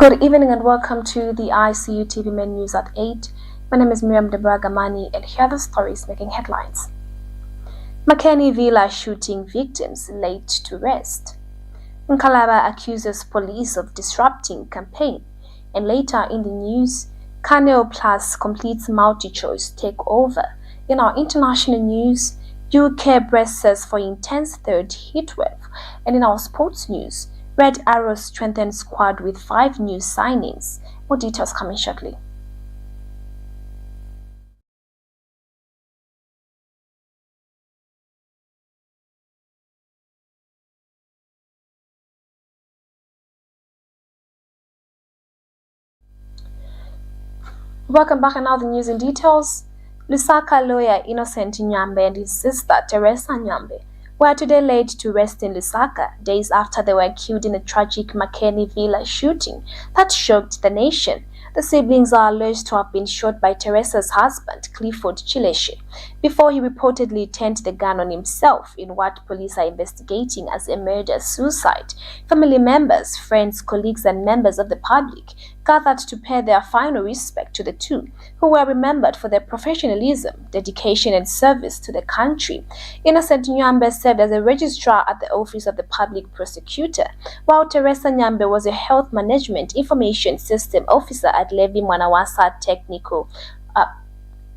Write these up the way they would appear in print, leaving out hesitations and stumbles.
Good evening and welcome to the ICU TV main news at 8. My name is Miriam Debragamani and here are the stories making headlines. Makeni Villa shooting victims laid to rest. Kalaba accuses police of disrupting campaign. And later in the news, Canal Plus completes Multichoice takeover. In our international news, UK braces for intense third heatwave. And in our sports news, Red Arrow strengthens squad with 5 new signings. More details coming shortly. Welcome back, and now the news in details. Lusaka lawyer Innocent Nyambe and his sister Teresa Nyambe were today laid to rest in Lusaka, days after they were killed in a tragic Makeni Villa shooting that shocked the nation. The siblings are alleged to have been shot by Teresa's husband, Clifford Chileshe, before he reportedly turned the gun on himself in what police are investigating as a murder-suicide. Family members, friends, colleagues, and members of the public gathered to pay their final respect to the two, who were remembered for their professionalism, dedication, and service to the country. Innocent Nyambe served as a registrar at the Office of the Public Prosecutor, while Teresa Nyambe was a Health Management Information System Officer at Levi Mwanawasa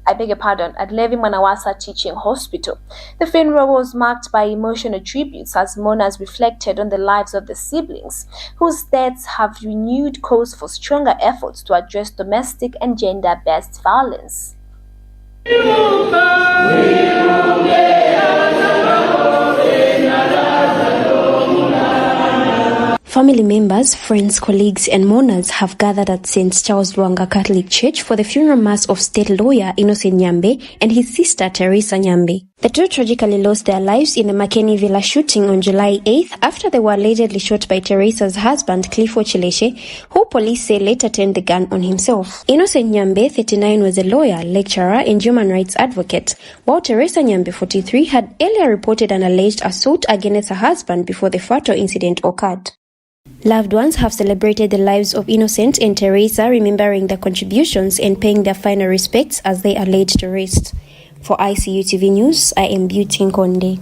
at Levi Mwanawasa Teaching Hospital. The funeral was marked by emotional tributes as mourners reflected on the lives of the siblings, whose deaths have renewed calls for stronger efforts to address domestic and gender-based violence. Family members, friends, colleagues, and mourners have gathered at St. Charles Lwanga Catholic Church for the funeral mass of state lawyer Innocent Nyambe and his sister Teresa Nyambe. The two tragically lost their lives in the Makeni Villa shooting on July 8th after they were allegedly shot by Teresa's husband Clifford Chileshe, who police say later turned the gun on himself. Innocent Nyambe, 39, was a lawyer, lecturer, and human rights advocate, while Teresa Nyambe, 43, had earlier reported an alleged assault against her husband before the fatal incident occurred. Loved ones have celebrated the lives of Innocent and Teresa, remembering their contributions and paying their final respects as they are laid to rest. For ICU TV News, I am Beauty Nkonde.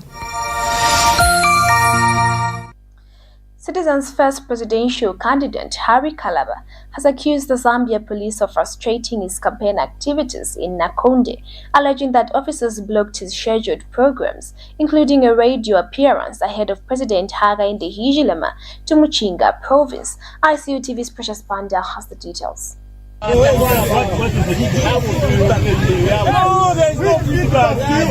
Citizens' First presidential candidate Harry Kalaba has accused the Zambia police of frustrating his campaign activities in Nakonde, alleging that officers blocked his scheduled programs, including a radio appearance ahead of President Hakainde Hichilema to Muchinga province. ICU TV's Precious Panda has the details.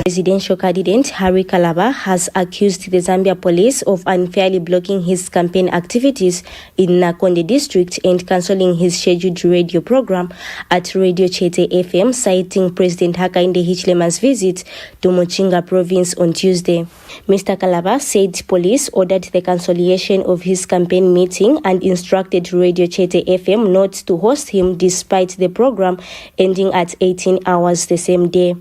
Presidential candidate Harry Kalaba has accused the Zambia police of unfairly blocking his campaign activities in Nakonde district and cancelling his scheduled radio program at Radio Chete FM, citing President Hakainde Hichilema's visit to Muchinga province on Tuesday. Mr. Kalaba said police ordered the cancellation of his campaign meeting and instructed Radio Chete FM not to host him despite the program ending at 18 hours the same day.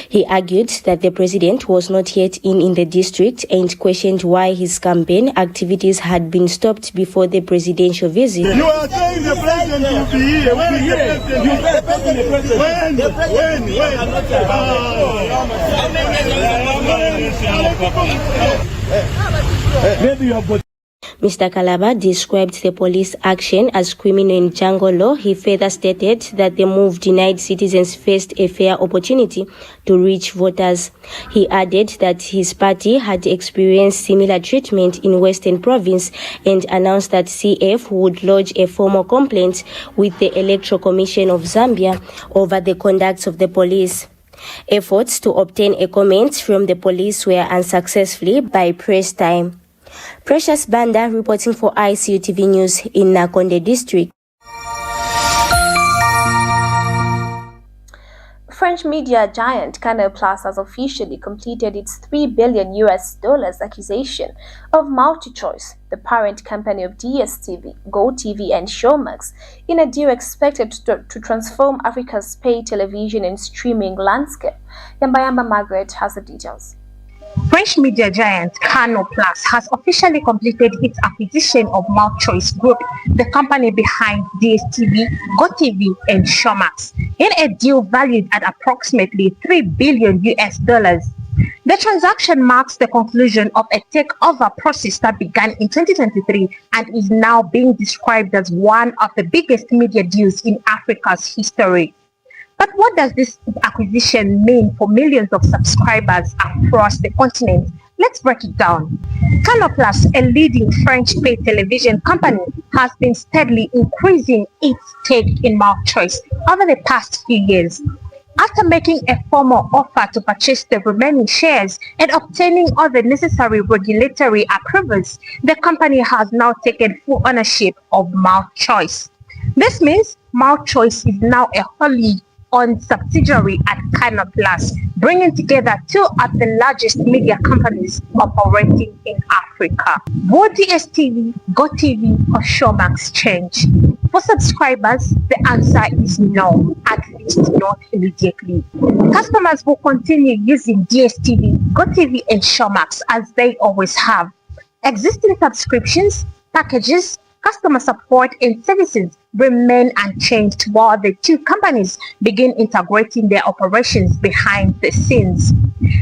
He argued that the president was not yet in the district and questioned why his campaign activities had been stopped before the presidential visit. You are saying the president will be here. When is the president? When? Mr. Kalaba described the police action as criminal in jungle law. He further stated that the move denied citizens first a fair opportunity to reach voters. He added that his party had experienced similar treatment in Western Province and announced that CF would lodge a formal complaint with the Electoral Commission of Zambia over the conduct of the police. Efforts to obtain a comment from the police were unsuccessful by press time. Precious Banda reporting for ICU TV News in Nakonde district. French media giant Canal Plus has officially completed its $3 billion acquisition of Multichoice, the parent company of DSTV, GoTV, and Showmax, in a deal expected to transform Africa's pay television and streaming landscape. Yamba Margaret has the details. French media giant Canal Plus has officially completed its acquisition of Multichoice Group, the company behind DSTV, GoTV, and Showmax, in a deal valued at approximately $3 billion. The transaction marks the conclusion of a takeover process that began in 2023 and is now being described as one of the biggest media deals in Africa's history. But what does this acquisition mean for millions of subscribers across the continent? Let's break it down. Canal Plus, a leading French pay television company, has been steadily increasing its stake in Multichoice over the past few years. After making a formal offer to purchase the remaining shares and obtaining all the necessary regulatory approvals, the company has now taken full ownership of Multichoice. This means Multichoice is now a wholly owned subsidiary at Canal Plus, bringing together two of the largest media companies operating in Africa. Will DSTV, GoTV, or Showmax change? For subscribers, the answer is no, at least not immediately. Customers will continue using DSTV, GoTV, and Showmax as they always have. Existing subscriptions, packages, customer support, and services remain unchanged while the two companies begin integrating their operations behind the scenes.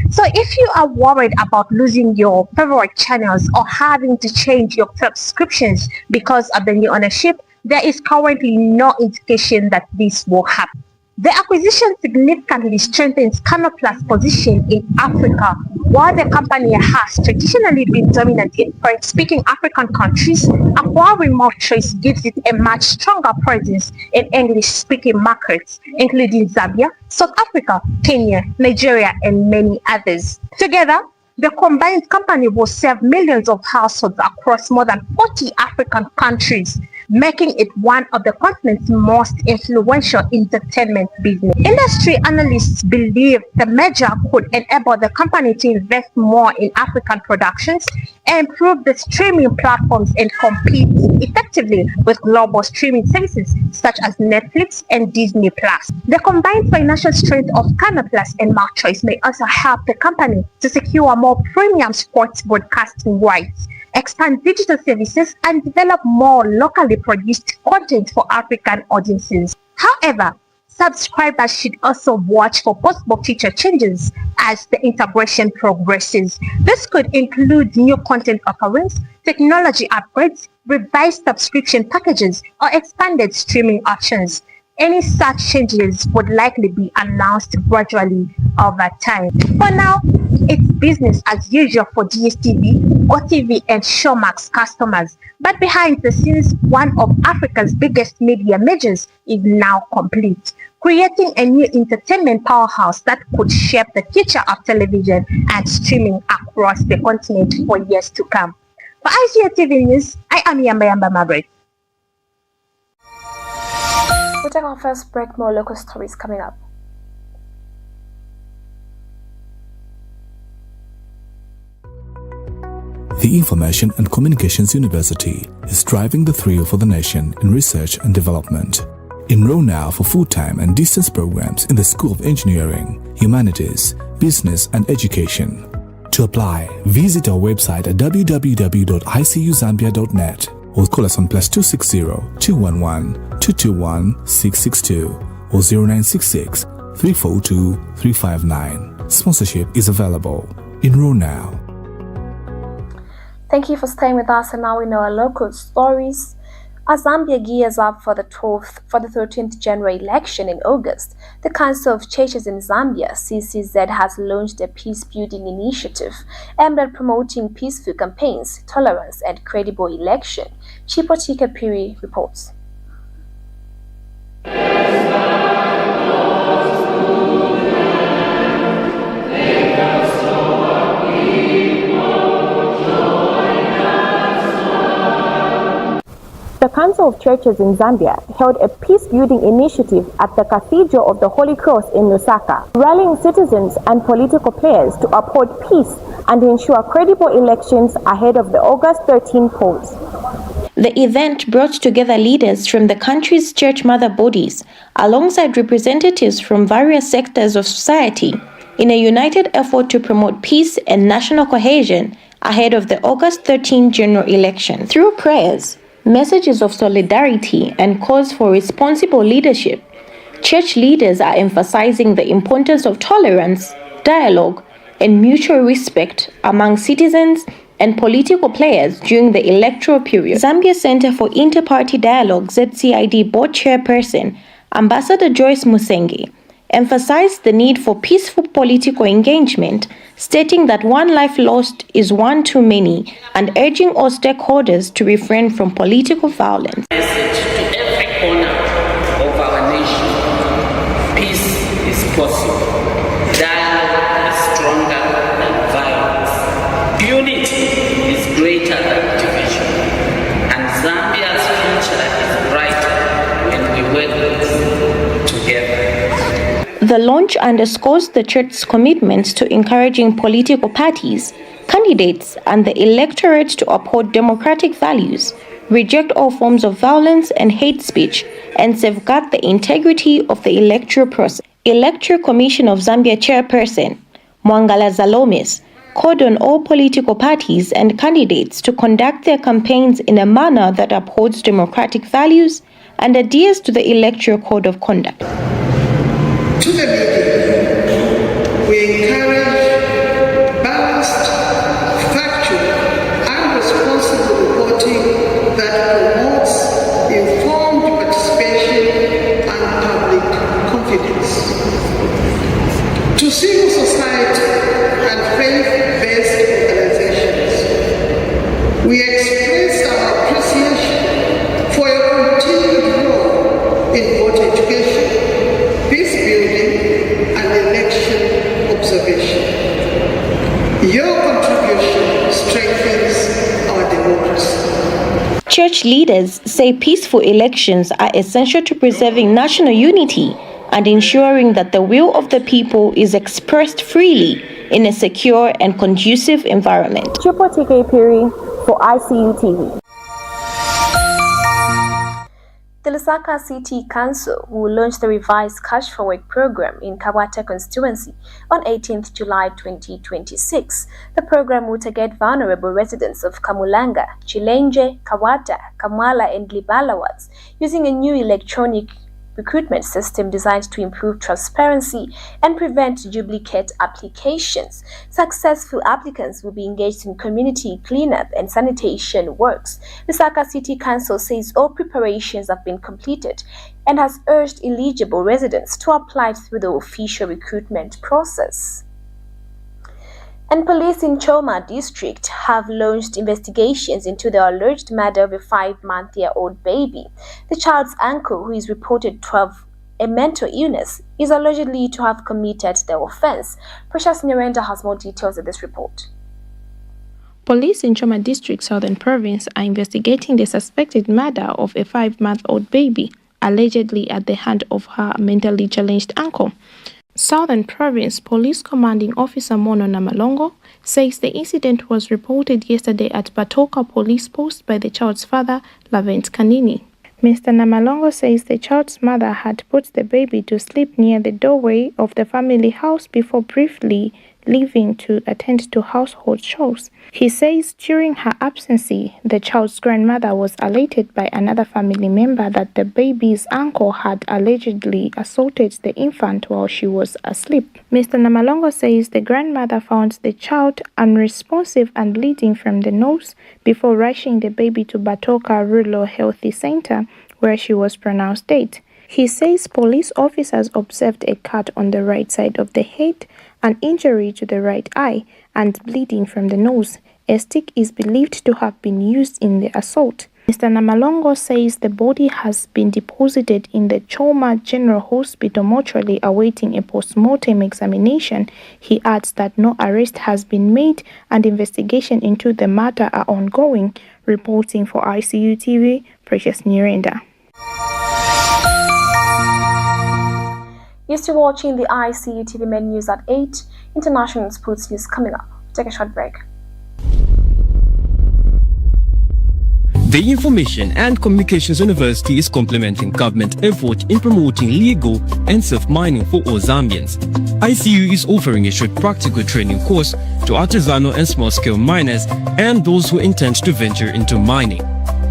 So if you are worried about losing your favorite channels or having to change your subscriptions because of the new ownership, there is currently no indication that this will happen. The acquisition significantly strengthens Canal's position in Africa. While the company has traditionally been dominant in French-speaking African countries, acquiring Multichoice gives it a much stronger presence in English-speaking markets, including Zambia, South Africa, Kenya, Nigeria, and many others. Together, the combined company will serve millions of households across more than 40 African countries, making it one of the continent's most influential entertainment business. Industry analysts believe the merger could enable the company to invest more in African productions, improve the streaming platforms, and compete effectively with global streaming services such as Netflix and Disney+. The combined financial strength of Canal Plus and Multichoice may also help the company to secure more premium sports broadcasting rights, expand digital services, and develop more locally produced content for African audiences. However, subscribers should also watch for possible future changes as the integration progresses. This could include new content offerings, technology upgrades, revised subscription packages, or expanded streaming options. Any such changes would likely be announced gradually over time. For now, it's business as usual for DSTV, GoTV, and Showmax customers. But behind the scenes, one of Africa's biggest media mergers is now complete, creating a new entertainment powerhouse that could shape the future of television and streaming across the continent for years to come. For ICU TV News, I am Yamba Margaret. We'll take our first break. More local stories coming up. The Information and Communications University is driving the thrill for the nation in research and development. Enroll now for full-time and distance programs in the School of Engineering, Humanities, Business and Education. To apply, visit our website at www.icuzambia.net or call us on +260 211 221 662 or 0966 342 359. Sponsorship is available. Enroll now. Thank you for staying with us, and now we know our local stories. As Zambia gears up for the 13th January election in August, the Council of Churches in Zambia, CCZ, has launched a peace-building initiative aimed at promoting peaceful campaigns, tolerance, and credible election. Chipotika Piri reports. The Council of Churches in Zambia held a peace-building initiative at the Cathedral of the Holy Cross in Lusaka, rallying citizens and political players to uphold peace and ensure credible elections ahead of the August 13 polls. The event brought together leaders from the country's church mother bodies, alongside representatives from various sectors of society, in a united effort to promote peace and national cohesion ahead of the August 13 general election. Through prayers, messages of solidarity, and calls for responsible leadership, church leaders are emphasizing the importance of tolerance, dialogue, and mutual respect among citizens and political players during the electoral period. Zambia Center for Inter-Party Dialogue ZCID Board Chairperson, Ambassador Joyce Musenge, emphasized the need for peaceful political engagement, stating that one life lost is one too many, and urging all stakeholders to refrain from political violence. Message to every corner of our nation: peace is possible. Dialogue is stronger than violence. Unity is greater than division. And Zambia's future is brighter when we work together. The launch underscores the church's commitment to encouraging political parties, candidates, and the electorate to uphold democratic values, reject all forms of violence and hate speech, and safeguard the integrity of the electoral process. Electoral Commission of Zambia Chairperson Mwangala Zalomis called on all political parties and candidates to conduct their campaigns in a manner that upholds democratic values and adheres to the Electoral Code of Conduct. To the meeting, we encourage balanced, factual, and responsible reporting that promotes informed participation and public confidence. To civil society and faith-based organizations, we express our appreciation for your continued role in voter education, peace building, and election observation. Your contribution strengthens our democracy. Church leaders say peaceful elections are essential to preserving national unity and ensuring that the will of the people is expressed freely in a secure and conducive environment. Chipotike Piri for ICU TV. The Lusaka City Council will launch the revised Cash for Work program in Kawata constituency on 18th July 2026. The program will target vulnerable residents of Kamulanga, Chilenje, Kawata, Kamwala, and Libala wards using a new electronic recruitment system designed to improve transparency and prevent duplicate applications. Successful applicants will be engaged in community cleanup and sanitation works. The Lusaka City Council says all preparations have been completed and has urged eligible residents to apply through the official recruitment process. And police in Choma district have launched investigations into the alleged murder of a 5-month-old baby. The child's uncle, who is reported to have a mental illness, is allegedly to have committed the offense. Precious Nyarenda has more details in this report. Police in Choma district, Southern Province, are investigating the suspected murder of a 5-month-old baby, allegedly at the hand of her mentally challenged uncle. Southern Province Police Commanding Officer Mono Namalongo says the incident was reported yesterday at Batoka Police Post by the child's father, Lavent Kanini. Mr. Namalongo says the child's mother had put the baby to sleep near the doorway of the family house before briefly leaving to attend to household chores. He says during her absence, the child's grandmother was alerted by another family member that the baby's uncle had allegedly assaulted the infant while she was asleep. Mr. Namalongo says the grandmother found the child unresponsive and bleeding from the nose before rushing the baby to Batoka Rural Health Center, where she was pronounced dead. He says police officers observed a cut on the right side of the head, an injury to the right eye, and bleeding from the nose. A stick is believed to have been used in the assault. Mr. Namalongo says the body has been deposited in the Choma General Hospital mortuary awaiting a post-mortem examination. He adds that no arrest has been made and investigation into the matter are ongoing. Reporting for ICU TV, Precious Nyarenda. You're still watching the ICU TV main news at 8. International sports news coming up. Take a short break. The Information and Communications University is complementing government effort in promoting legal and safe mining for all Zambians. ICU is offering a short practical training course to artisanal and small-scale miners and those who intend to venture into mining.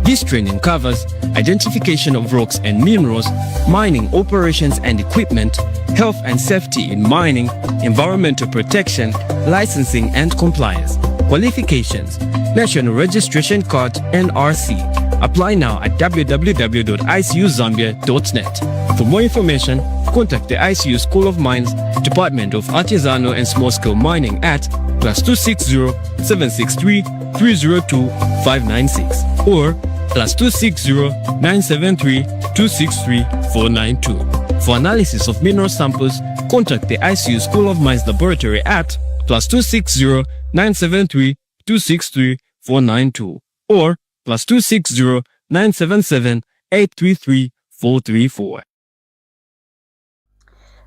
This training covers identification of rocks and minerals, mining operations and equipment, health and safety in mining, environmental protection, licensing and compliance. Qualifications: National Registration Card NRC. Apply now at www.icuzambia.net. For more information, contact the ICU School of Mines, Department of Artisanal and Small-Scale Mining at +260 763 302 596 or +260 973 263 492. For analysis of mineral samples, contact the ICU School of Mines Laboratory at +260 973 263 492 or +260 977 833 434.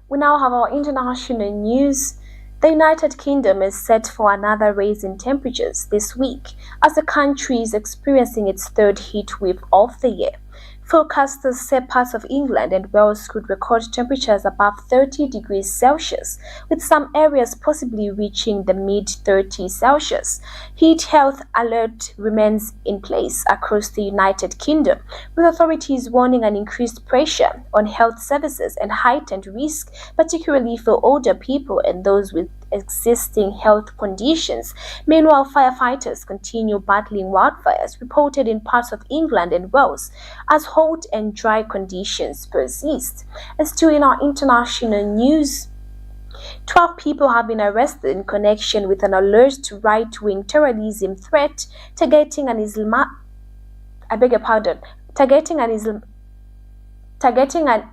We now have our international news. The United Kingdom is set for another rise in temperatures this week as the country is experiencing its third heat wave of the year. Forecasters say parts of England and Wales could record temperatures above 30 degrees Celsius, with some areas possibly reaching the mid-30s Celsius. Heat health alert remains in place across the United Kingdom, with authorities warning an increased pressure on health services and heightened risk, particularly for older people and those with existing health conditions. Meanwhile, firefighters continue battling wildfires reported in parts of England and Wales as hot and dry conditions persist. And still in our international news, 12 people have been arrested in connection with an alleged right-wing terrorism threat targeting an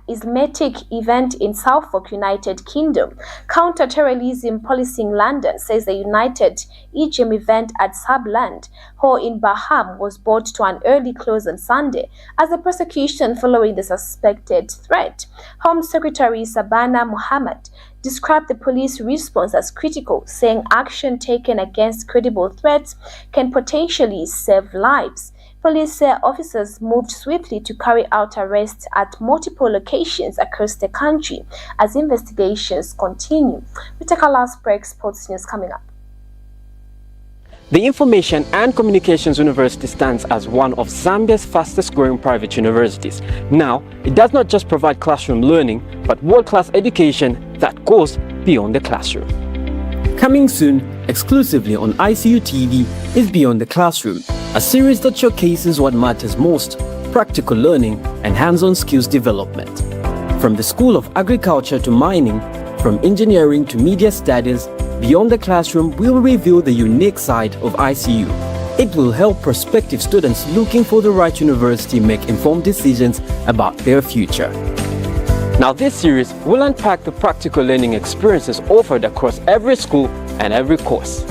Islamic event in Suffolk, United Kingdom. Counter-terrorism policing London says the United EGM event at Subland Hall in Baham was brought to an early close on Sunday as the prosecution following the suspected threat. Home Secretary Sabana Muhammad described the police response as critical, saying action taken against credible threats can potentially save lives. Police say officers moved swiftly to carry out arrests at multiple locations across the country as investigations continue. We take our last break. Sports news coming up. The Information and Communications University stands as one of Zambia's fastest growing private universities. Now, it does not just provide classroom learning, but world-class education that goes beyond the classroom. Coming soon, exclusively on ICU TV, is Beyond the Classroom, a series that showcases what matters most, practical learning and hands-on skills development. From the School of Agriculture to mining, from engineering to media studies, Beyond the Classroom will reveal the unique side of ICU. It will help prospective students looking for the right university make informed decisions about their future. Now this series will unpack the practical learning experiences offered across every school and every course.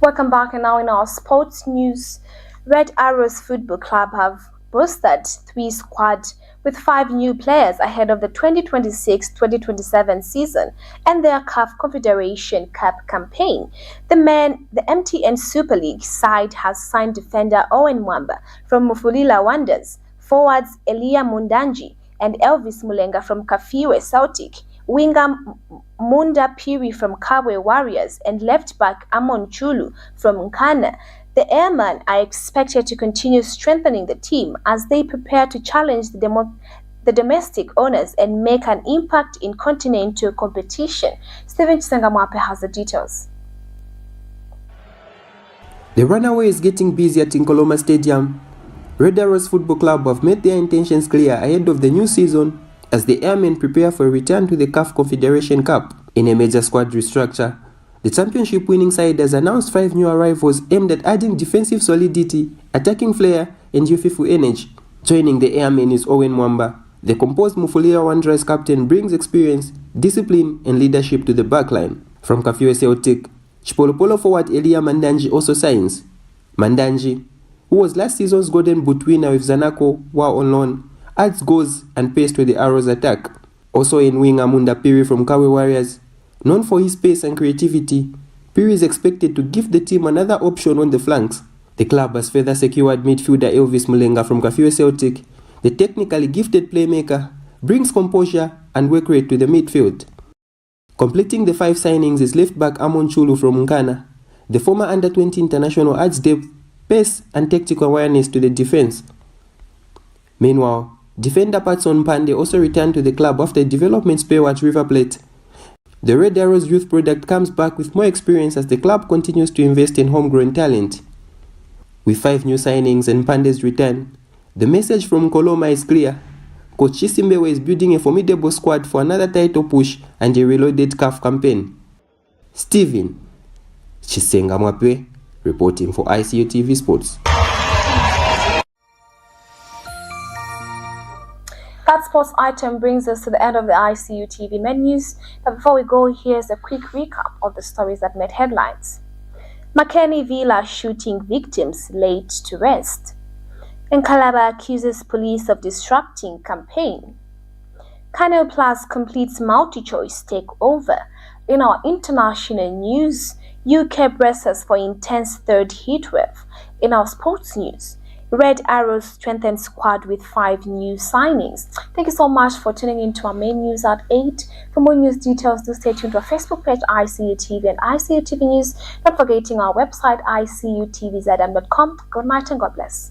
Welcome back, and now in our sports news, Red Arrows Football Club have boosted 3 squads with 5 new players ahead of the 2026-2027 season and their CAF Confederation Cup campaign. The MTN Super League side has signed defender Owen Mwamba from Mufulira Wanderers, forwards Elia Mundanji and Elvis Mulenga from Kafiwe Celtic, winger Munda Piri from Kabwe Warriors, and left-back Amon Chulu from Nkana. The Airmen are expected to continue strengthening the team as they prepare to challenge the domestic owners and make an impact in continental competition. Stephen Chisangamwape has the details. The runaway is getting busy at Nkoloma Stadium. Red Arrows Football Club have made their intentions clear ahead of the new season as the Airmen prepare for a return to the CAF Confederation Cup. In a major squad restructure, the championship-winning side has announced 5 new arrivals aimed at adding defensive solidity, attacking flair, and youthful energy. Joining the Airmen is Owen Mwamba. The composed Mufulira Wanderers captain brings experience, discipline, and leadership to the backline. From Kafiwe Celtic, Chipolopolo forward Elia Mandanji also signs. Mandanji, who was last season's Golden Boot winner with Zanaco while on loan, adds goals and pace to the Arrows' attack. Also in winger Munda Piri from Kawe Warriors, known for his pace and creativity, Piri is expected to give the team another option on the flanks. The club has further secured midfielder Elvis Mulenga from Kafiwe Celtic. The technically gifted playmaker brings composure and work rate to the midfield. Completing the 5 signings is left-back Amon Chulu from Nkana. The former under-20 international adds depth, pace and tactical awareness to the defense. Meanwhile, defender Patson Pande also returned to the club after a development spell at River Plate. The Red Arrows youth product comes back with more experience as the club continues to invest in homegrown talent. With 5 new signings and Pande's return, the message from Koloma is clear. Coach Chisimbewe is building a formidable squad for another title push and a reloaded CAF campaign. Stephen Chisengamwape reporting for ICU TV Sports. That sports item brings us to the end of the ICU TV menus. But before we go, here's a quick recap of the stories that made headlines. Makeni Villa shooting victims laid to rest. And Kalaba accuses police of disrupting campaign. Canal Plus completes Multichoice takeover. In our international news, UK braces for intense third heatwave. In our sports news, Red Arrows strengthens squad with 5 new signings. Thank you so much for tuning in to our main news at 8. For more news details, do stay tuned to our Facebook page, ICU TV and ICU TV News. Not forgetting our website, icutvzm.com. Good night and God bless.